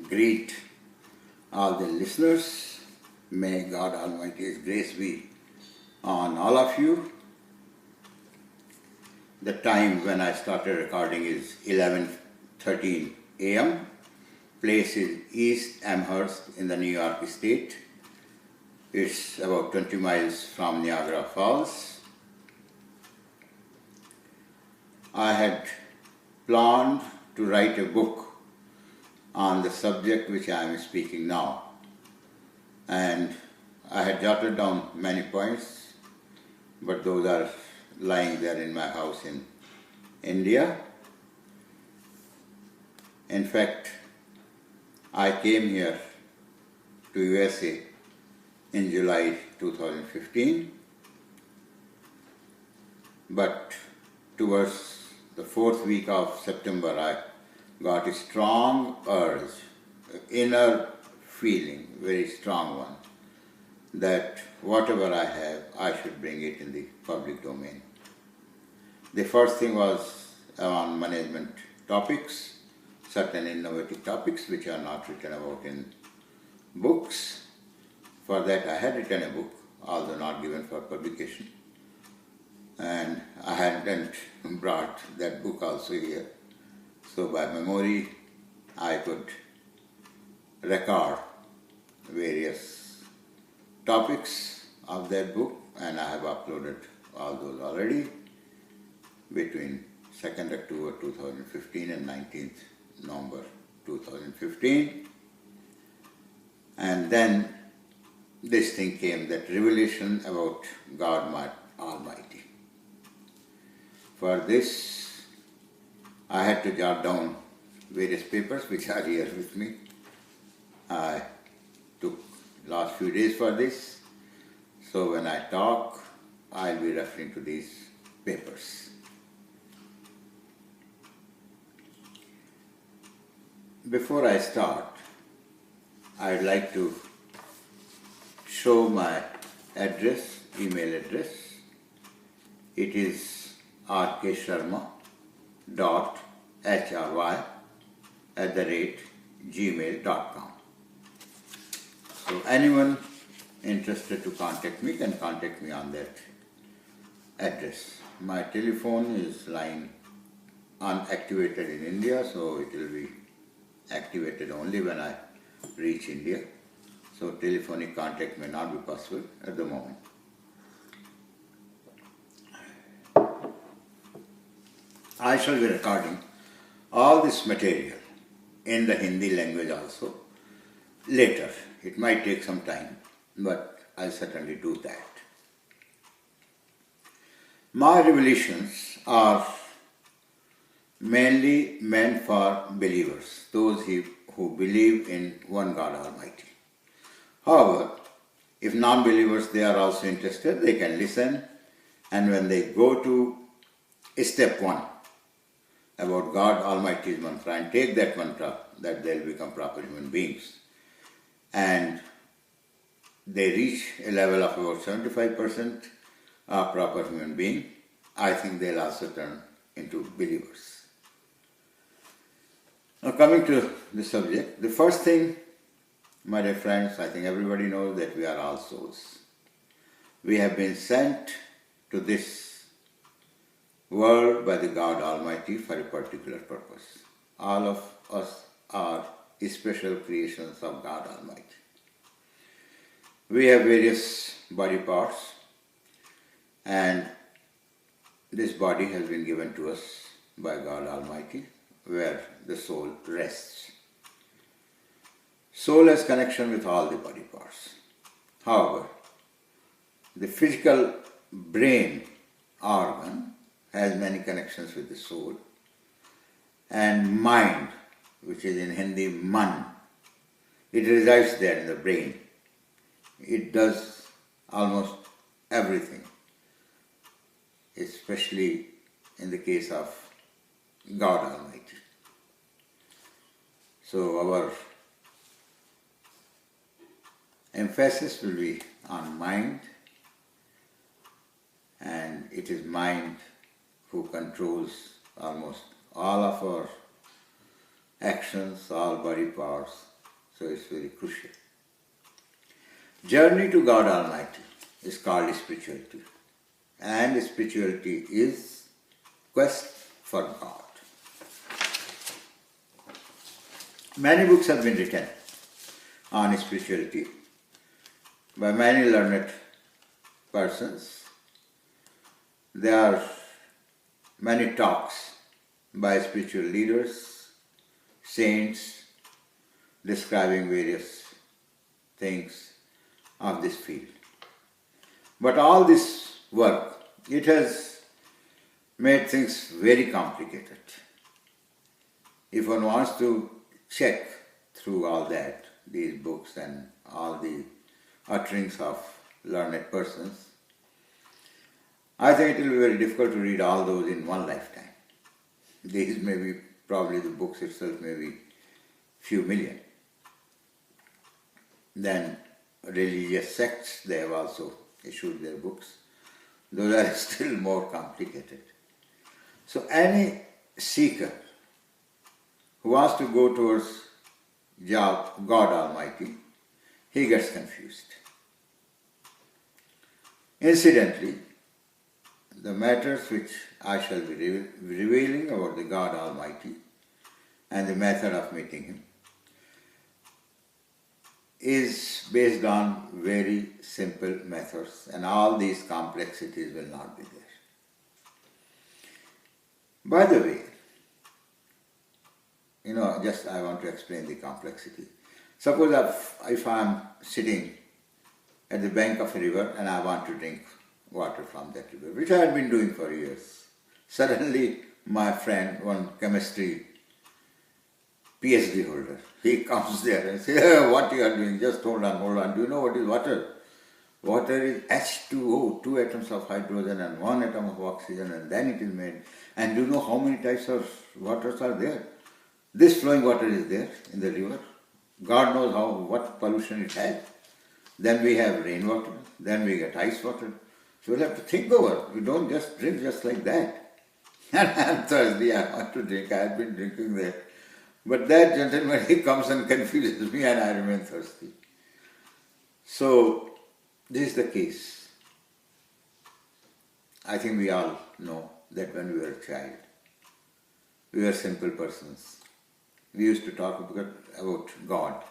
greet all the listeners. May God Almighty's grace be on all of you. The time when I started recording is 11:13 a.m. Place is East Amherst in the New York State. It's about 20 miles from Niagara Falls. I had planned to write a book on the subject which I am speaking now, and I had jotted down many points, but those are lying there in my house in India. In fact, I came here to USA in July 2015, but towards the fourth week of September I got a strong urge, inner feeling, very strong one, that whatever I have, I should bring it in the public domain. The first thing was on management topics, certain innovative topics which are not written about in books. For that I had written a book, although not given for publication, and I hadn't brought that book also here. So by memory I could record various topics of that book, and I have uploaded all those already between 2nd October 2015 and 19th November 2015. And then this thing came, that revelation about God Almighty. For this I had to jot down various papers which are here with me. I took last few days for this, so when I talk I'll be referring to these papers. Before I start, I'd like to show my address, email address. It is rksharma.hry@gmail.com. So anyone interested to contact me can contact me on that address. My telephone is lying unactivated in India, so it will be activated only when I reach India. So telephonic contact may not be possible at the moment. I shall be recording all this material in the Hindi language also later. It might take some time, but I'll certainly do that. My revelations are mainly meant for believers, those who believe in one God Almighty. However, if non-believers, they are also interested, they can listen, and when they go to step 1 about God Almighty's mantra and take that mantra, that they'll become proper human beings, and they reach a level of about 75% of proper human being, I think they'll also turn into believers. Now coming to the subject, the first thing, my dear friends, I think everybody knows that we are all souls. We have been sent to this world by the God Almighty for a particular purpose. All of us are special creations of God Almighty. We have various body parts, and this body has been given to us by God Almighty, where the soul rests. Soul has connection with all the body parts. However, the physical brain organ has many connections with the soul, and mind, which is in Hindi man, it resides there in the brain. It does almost everything, especially in the case of God Almighty. So our emphasis will be on mind, and it is mind who controls almost all of our actions, all body parts, So it's very crucial. Journey to God Almighty is called spirituality. And spirituality is quest for God. Many books have been written on spirituality by many learned persons. There are many talks by spiritual leaders, saints, describing various things of this field. But all this work, it has made things very complicated. If one wants to check through all that, these books and all the utterings of learned persons, I think it will be very difficult to read all those in one lifetime. These may be, probably the books itself may be few million. Then religious sects, they have also issued their books. Those are still more complicated. So any seeker who wants to go towards God Almighty, he gets confused. Incidentally, the matters which I shall be revealing about the God Almighty and the method of meeting Him is based on very simple methods, and all these complexities will not be there. By the way, just I want to explain the complexity. Suppose if I am sitting at the bank of a river and I want to drink water from that river, which I have been doing for years. Suddenly my friend, one chemistry PhD holder, he comes there and says, "Hey, what you are doing? Just hold on. Do you know what is water? Water is H2O, 2 atoms of hydrogen and 1 atom of oxygen, and then it is made. And do you know how many types of waters are there? This flowing water is there in the river. God knows what pollution it has. Then we have rainwater, then we get ice water. So we'll have to think over. We don't just drink just like that." And I'm thirsty, I want to drink. I have been drinking there. But that gentleman, he comes and confuses me and I remain thirsty. So this is the case. I think we all know that when we were a child, we were simple persons. We used to talk about God.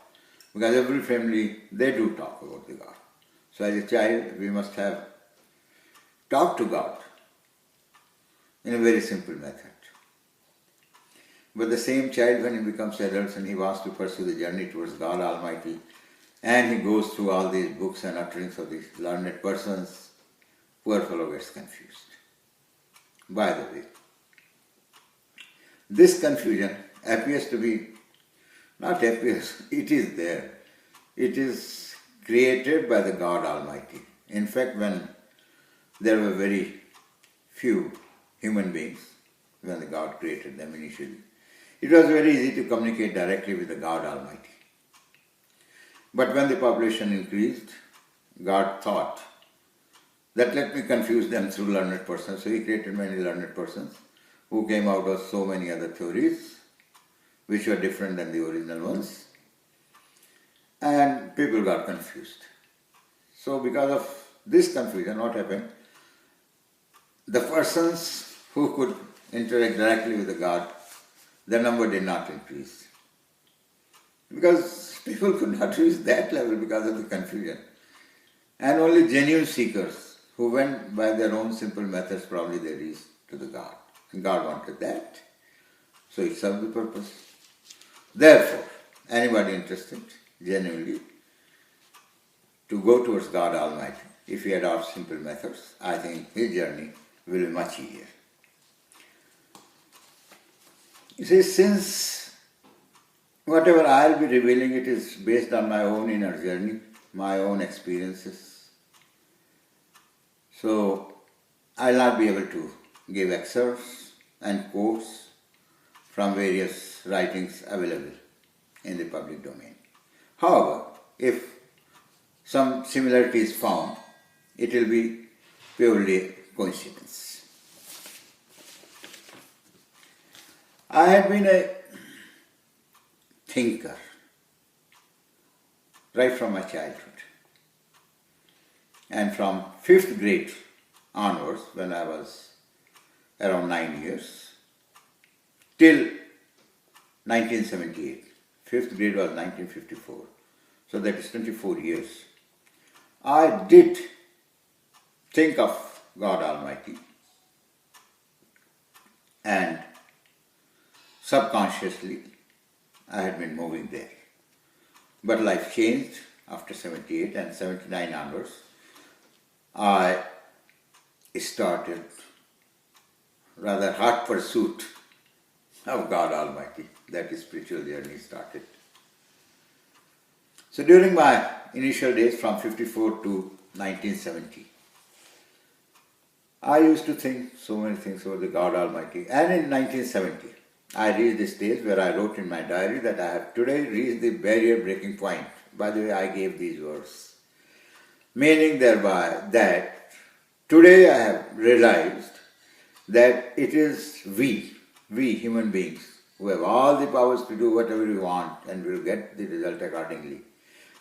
Because every family, they do talk about the God. So as a child, we must have talked to God in a very simple method. But the same child, when he becomes adult and he wants to pursue the journey towards God Almighty, and he goes through all these books and utterings of these learned persons, poor fellow gets confused. By the way, this confusion appears to be, not appears, it is there. It is created by the God Almighty. In fact, when there were very few human beings, when the God created them initially, it was very easy to communicate directly with the God Almighty. But when the population increased, God thought that let me confuse them through learned persons. So He created many learned persons who came out of so many other theories which were different than the original ones. And people got confused. So because of this confusion, what happened? The persons who could interact directly with the God, their number did not increase. Because people could not reach that level because of the confusion. And only genuine seekers who went by their own simple methods, probably they reached to the God. And God wanted that. So it served the purpose. Therefore, anybody interested, genuinely, to go towards God Almighty, if he adopts simple methods, I think his journey will be much easier. You see, since whatever I'll be revealing, it is based on my own inner journey, my own experiences. So, I'll not be able to give excerpts and quotes from various writings available in the public domain. However, if some similarity is found, it will be purely coincidence. I have been a thinker right from my childhood. And from 5th grade onwards, when I was around 9 years, till 1978. 5th grade was 1954. So that is 24 years. I did think of God Almighty, and subconsciously I had been moving there. But life changed after 78 and 79 onwards. I started rather hot pursuit of God Almighty. That is spiritual journey started. So during my initial days from 54 to 1970, I used to think so many things about the God Almighty. And in 1970, I reached the stage where I wrote in my diary that I have today reached the barrier breaking point. By the way, I gave these words, meaning thereby that today I have realized that it is we human beings, who have all the powers to do whatever we want and will get the result accordingly.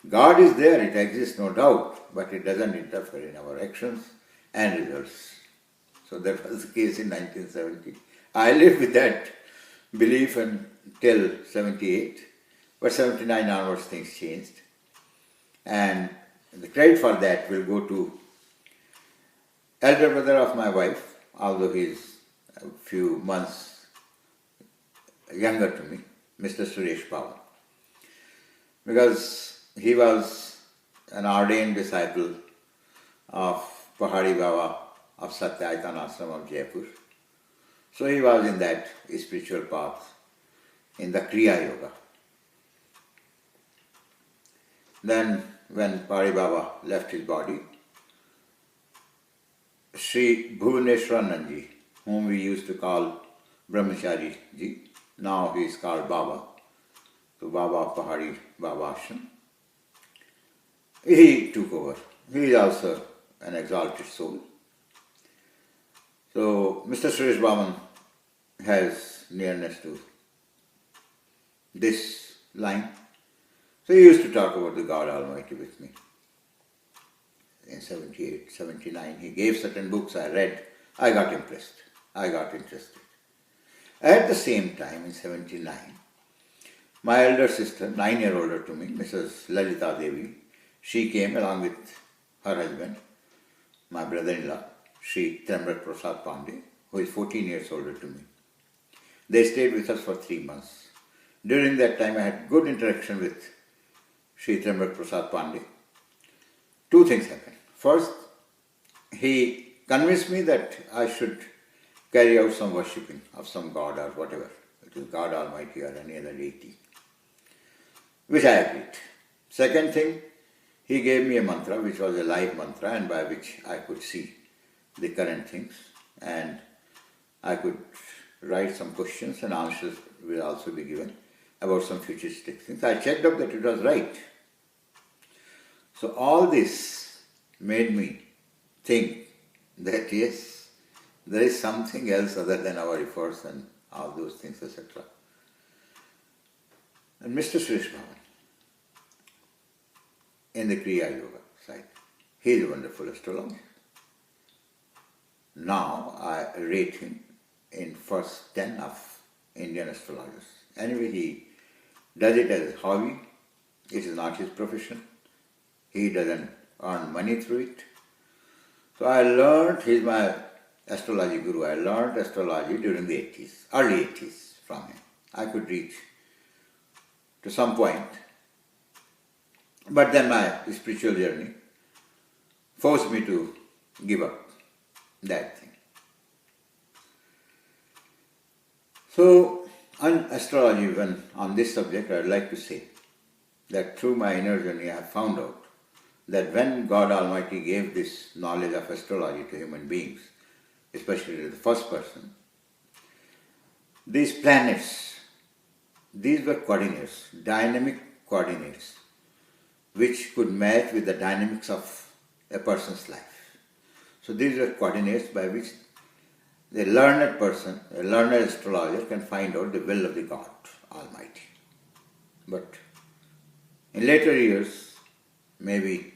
God is there, it exists no doubt, but it doesn't interfere in our actions and results. So that was the case in 1970. I lived with that belief until 78, but 79 onwards things changed. And the credit for that will go to elder brother of my wife, although he is a few months younger to me, Mr. Suresh Pawan, because he was an ordained disciple of Pahari Baba of Satyaitan Ashram of Jaipur. So he was in that spiritual path, in the Kriya Yoga. Then when Pahari Baba left his body, Sri Bhuvaneshwarananji, whom we used to call Brahmachari Ji, now he is called Baba, so Baba of Pahari Baba Ashram, he took over. He is also an exalted soul. So Mr. Suresh Baman has nearness to this line. So he used to talk about the God Almighty with me. In 78, 79, he gave certain books I read. I got impressed. I got interested. At the same time, in 79, my elder sister, 9 years older to me, Mrs. Lalita Devi, she came along with her husband, my brother-in-law, Sri Trembak Prasad Pandey, who is 14 years older to me. They stayed with us for 3 months. During that time, I had good interaction with Sri Trembak Prasad Pandey. 2 things happened. First, he convinced me that I should carry out some worshipping of some god or whatever. It is God Almighty or any other deity, which I agreed. Second thing, he gave me a mantra, which was a live mantra, and by which I could see the current things, and I could write some questions and answers will also be given about some futuristic things. I checked up that it was right. So all this made me think that yes, there is something else other than our efforts and all those things, etc. And Mr. Suresh Bhavan, in the Kriya Yoga side, he is a wonderful astrologer. Now I rate him in first 10 of Indian astrologers. Anyway, he does it as a hobby. It is not his profession. He doesn't earn money through it. So I learned, he is my astrology guru. I learned astrology during the 80s, early 80s from him. I could reach to some point. But then my spiritual journey forced me to give up that thing. So, on astrology, when on this subject, I would like to say that through my inner journey, I have found out that when God Almighty gave this knowledge of astrology to human beings, especially to the first person, these planets, these were coordinates, dynamic coordinates, which could match with the dynamics of a person's life. So these are coordinates by which the learned person, a learned astrologer, can find out the will of the God Almighty. But in later years, maybe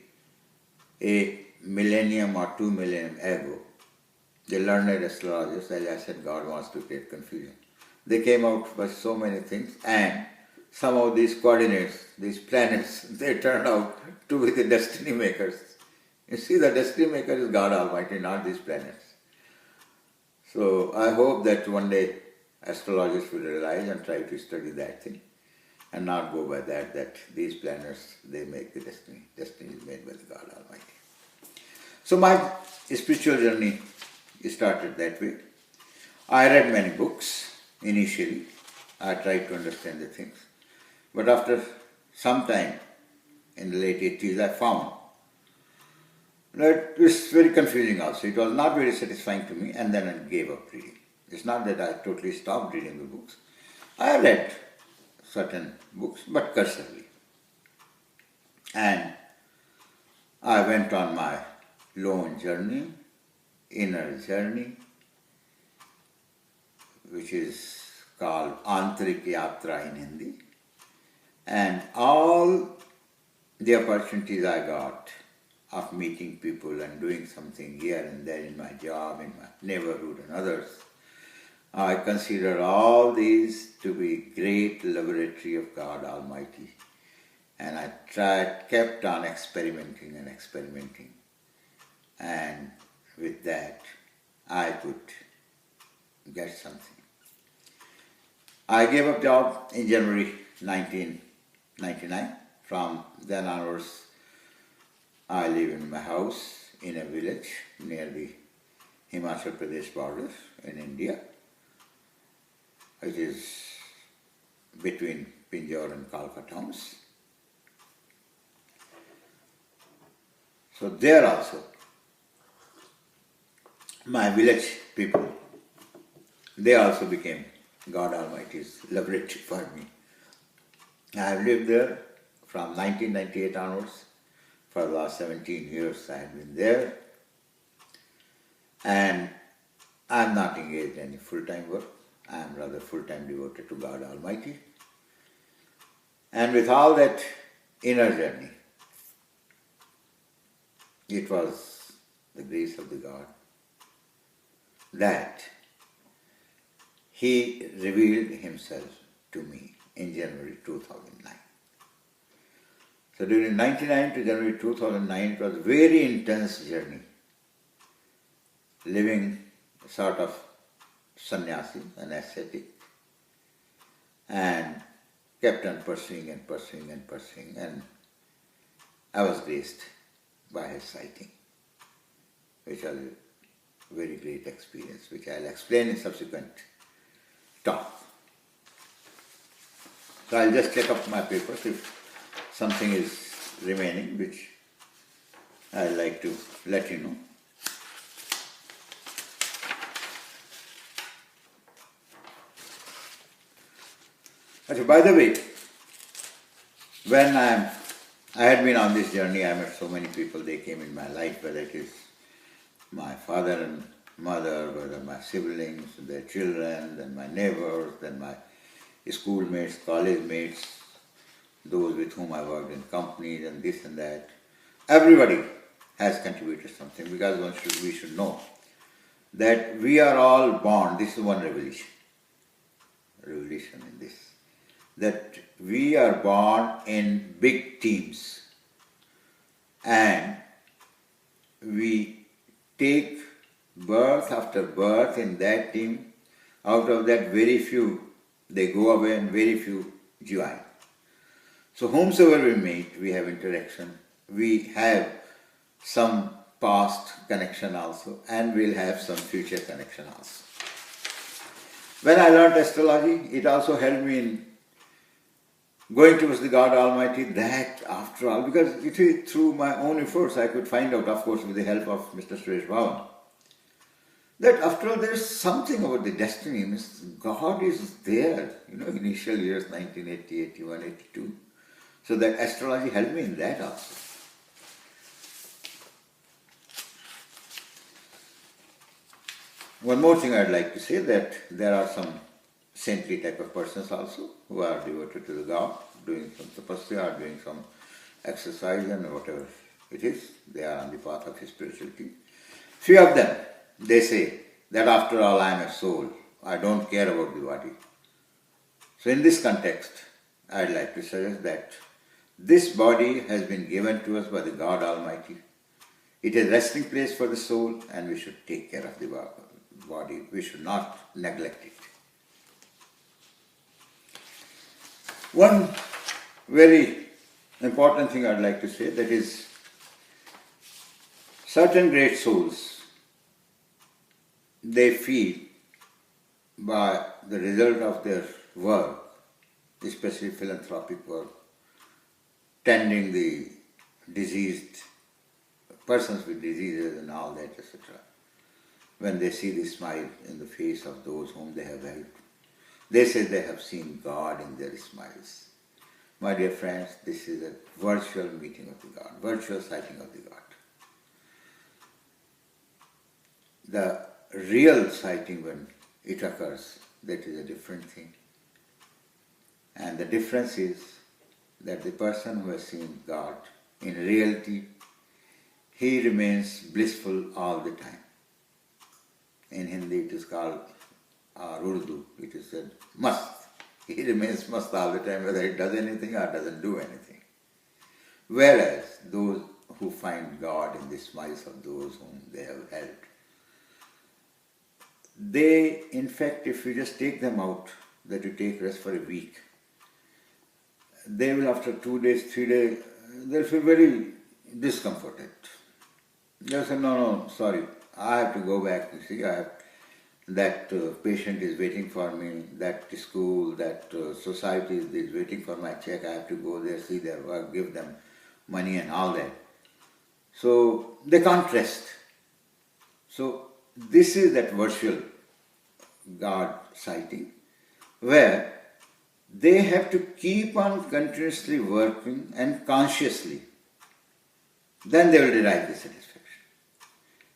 a millennium or 2 millennium ago, the learned astrologers, as I said, God wants to create confusion. They came out with so many things, and some of these coordinates, these planets, they turned out to be the destiny makers. You see, the destiny maker is God Almighty, not these planets. So I hope that one day astrologers will realize and try to study that thing and not go by that these planets, they make the destiny. Destiny is made by the God Almighty. So my spiritual journey started that way. I read many books initially. I tried to understand the things. But after some time, in the late 80s, I found that it was very confusing also. It was not very satisfying to me, and then I gave up reading. It's not that I totally stopped reading the books. I read certain books, but cursorily. And I went on my lone journey, inner journey, which is called Antrik Yatra in Hindi. And all the opportunities I got of meeting people and doing something here and there in my job, in my neighborhood and others, I consider all these to be great laboratory of God Almighty. And I kept on experimenting and experimenting. And with that, I could get something. I gave up job in January 1999. From then onwards, I live in my house in a village near the Himachal Pradesh border in India. It is between Pinjore and Kalka towns. So there also, my village people, they also became God Almighty's laboratory for me. I have lived there from 1998 onwards. For the last 17 years I have been there. And I am not engaged in any full-time work. I am rather full-time devoted to God Almighty. And with all that inner journey, it was the grace of the God that He revealed Himself to me in January 2009. So during 1999 to January 2009, it was a very intense journey, living a sort of sannyasi, an ascetic, and kept on pursuing and pursuing and pursuing, and I was graced by His sighting, which was a very great experience, which I'll explain in subsequent talk. So I'll just check up my papers if something is remaining, which I'd like to let you know. Okay, by the way, when I had been on this journey, I met so many people, they came in my life, whether it is my father and mother, whether my siblings, their children, then my neighbors, then my schoolmates, college mates, those with whom I worked in companies and this and that. Everybody has contributed something, because we should know that we are all born, this is one revelation in this, that we are born in big teams and we take birth after birth in that team. Out of that, very few, they go away and very few join. So whomsoever we meet, we have interaction, we have some past connection also, and we'll have some future connection also. When I learned astrology, it also helped me in going towards the God Almighty, that after all, because it is through my own efforts I could find out, of course with the help of Mr. Suresh Bhavan, that after all there is something about the destiny. God is there, initial years 1980, 81, 82. So that astrology helped me in that also. One more thing I'd like to say, that there are some saintly type of persons also who are devoted to the God, doing some tapasya, or doing some exercise and whatever it is, they are on the path of spirituality. Few of them, they say that after all I am a soul, I don't care about the body. So in this context, I'd like to suggest that this body has been given to us by the God Almighty. It is a resting place for the soul, and we should take care of the body. We should not neglect it. One very important thing I'd like to say, that is, certain great souls, they feel by the result of their work, especially philanthropic work, tending the diseased persons with diseases and all that, etc. When they see the smile in the face of those whom they have helped, they say they have seen God in their smiles. My dear friends, this is a virtual meeting of the God, virtual sighting of the God. The real sighting, when it occurs, that is a different thing. And the difference is that the person who has seen God, in reality, he remains blissful all the time. In Hindi it is called, or Urdu, it is said, mast. He remains mast all the time, whether he does anything or doesn't do anything. Whereas those who find God in the smiles of those whom they have helped, they, in fact, if you just take them out, that you take rest for a week, they will, after 2 days, 3 days, they'll feel very discomforted. They'll say, no, sorry, I have to go back. You see, that patient is waiting for me, that school, that society is waiting for my check, I have to go there, see their work, give them money and all that. So they can't rest. So this is that virtual God sighting, where they have to keep on continuously working and consciously. Then they will derive the satisfaction.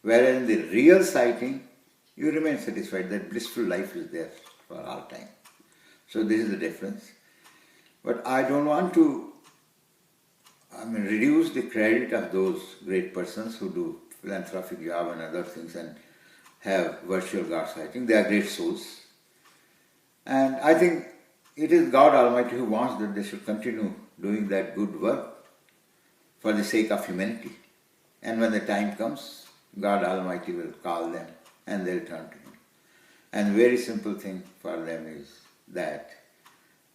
Whereas in the real sighting, you remain satisfied that blissful life is there for all time. So this is the difference. But I don't want to reduce the credit of those great persons who do philanthropic job and other things and have virtual God sighting. They are great souls. And I think it is God Almighty who wants that they should continue doing that good work for the sake of humanity. And when the time comes, God Almighty will call them and they'll turn to Him. And very simple thing for them is that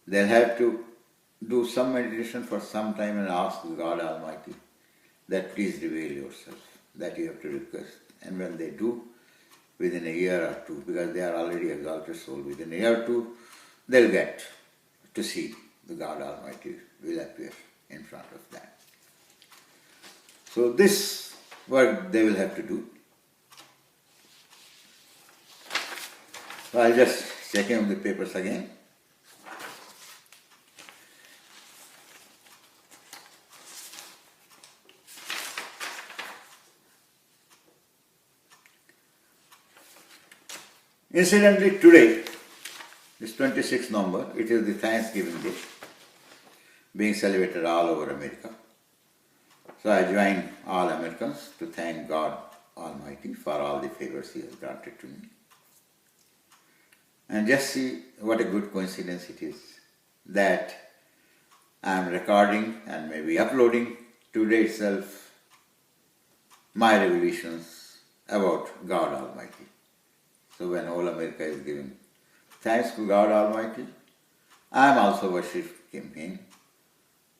they'll have to do some meditation for some time and ask God Almighty that please reveal yourself, that you have to request. And when they do, within a year or two, because they are already exalted soul, within a year or two, they'll get to see the God Almighty will appear in front of them. So this work they will have to do. So I'll just check in the papers again. Incidentally, today, this 26th November, it is the Thanksgiving Day, being celebrated all over America. So I join all Americans to thank God Almighty for all the favors He has granted to me. And just see what a good coincidence it is that I am recording and maybe uploading today itself my revelations about God Almighty. So when all America is giving thanks to God Almighty, I am also worshiping Him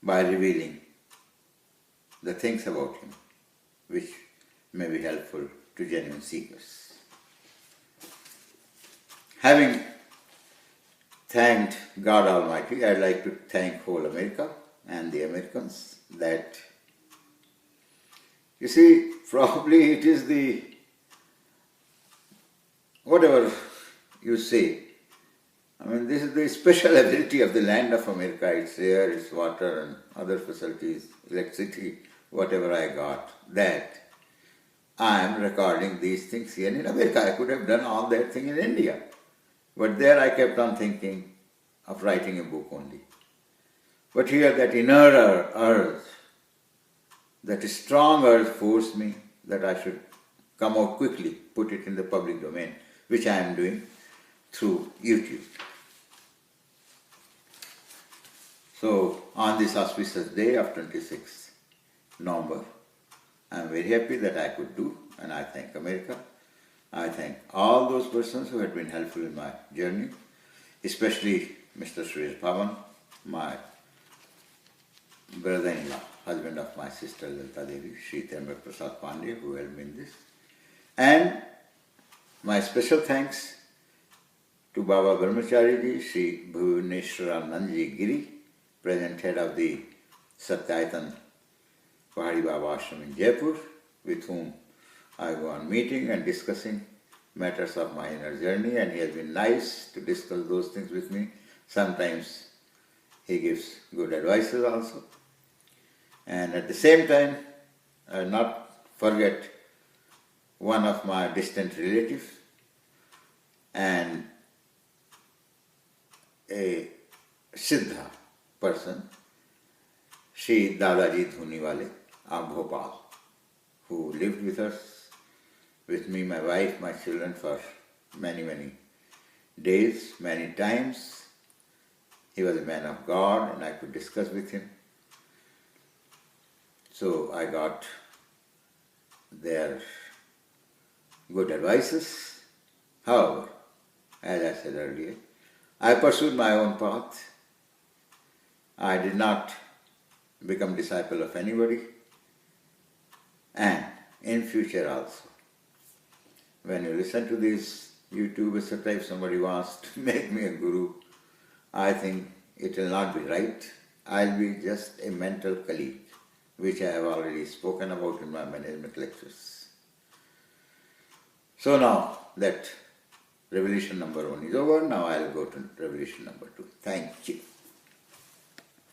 by revealing the things about Him which may be helpful to genuine seekers. Having thanked God Almighty, I'd like to thank whole America and the Americans that, you see, probably it is the, whatever you say, this is the special ability of the land of America, its air, its water and other facilities, electricity, whatever I got, that I am recording these things here in America. I could have done all that thing in India. But there I kept on thinking of writing a book only. But here that inner urge that strong urge forced me that I should come out quickly, put it in the public domain, which I am doing through YouTube. So on this auspicious day of 26th November, I am very happy that I could do, and I thank America. I thank all those persons who had been helpful in my journey, especially Mr. Suresh Bhavan, my brother-in-law, husband of my sister Lalita Devi, Sri Termak Prasad Pandey, who helped me in this. And my special thanks to Baba Brahmachari ji, Sri Bhuvaneshwaranandji Giri, present head of the Satyaitan Pahari Baba Ashram in Jaipur, with whom I go on meeting and discussing matters of my inner journey, and he has been nice to discuss those things with me. Sometimes he gives good advices also. And at the same time, I will not forget one of my distant relatives and a Siddha person, Shri Dadaji Dhuniwale of Bhopal, who lived with us, with me, my wife, my children for many, many days, many times. He was a man of God and I could discuss with him. So I got their good advices. However, as I said earlier, I pursued my own path. I did not become disciple of anybody. And in future also, when you listen to these YouTube, etc., if somebody wants to make me a guru, I think it will not be right. I'll be just a mental colleague, which I have already spoken about in my management lectures. So now that revelation number 1 is over, now I'll go to revelation number 2. Thank you.